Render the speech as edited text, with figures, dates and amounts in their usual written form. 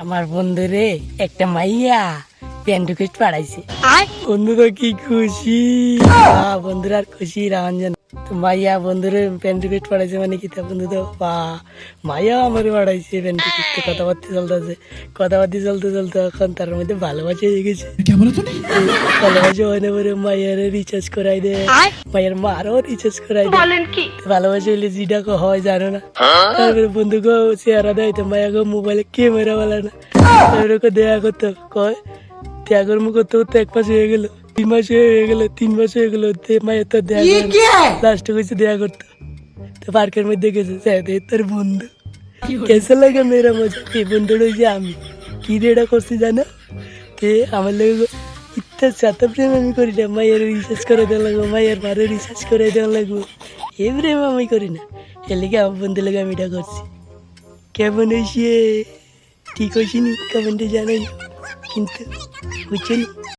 আমার বন্ধুরে একটা মাইয়া ফ্রেন্ড রিকোয়েস্ট পাঠাইছে। বন্ধু তো কি খুশি, বন্ধুরা আর খুশি রঞ্জন। তো মাইয়া বন্ধুরে ফ্রেন্ড রিকোয়েস্ট পাঠাইছে মানে কি, তা বন্ধু তো মাইয়া আমার পাঠাইছে ফ্রেন্ড রিকোয়েস্ট। কথাবার্তা চলতেছে, কথাবার্তা চলতে চলতে এখন তার মধ্যে ভালোবাসা হয়ে গেছে। ভালোবাসা হয় না পরে মাইয়ার রিচার্জ করাই দেয়, মাইয়ার মারও রিচার্জ করাই দেয়। ভালোবাসা হইলে যেটা হয় জানো না। তারপরে বন্ধুকে চেহারা দেয়, তো মায়াকে মোবাইলে ক্যামেরা বলে না, তারপরে দেয়া করতে কয় ত্যাগের মুখ করতে করতে 1 মাস হয়ে গেল, 2 মাস হয়ে গেল, 3 মাস হয়ে গেল, মায়ের তো দেয়া লাস্টে কইছে দেয়া করতে। তো পার্কের মধ্যে গেছে তোর বন্ধু কেসে লাগে মেয়েরা মজা। এই বন্ধুটা হয়েছে আমি কি রেডা করছি জানো, তে আমার লাগে ইত্যা সাথে প্রেম আমি করি না, মায়ের রিসার্চ করে দেওয়া লাগবো, মায়ের মারে রিসার্চ করে দেওয়া লাগবো, এই প্রেম আমি করি না। এর লেগে আমার বন্ধু লেগে আমি এটা করছি। কেমন হয়েছে ঠিক হয়েছি নি কমেন্টে জানাই, কিন্তু বুঝছেন।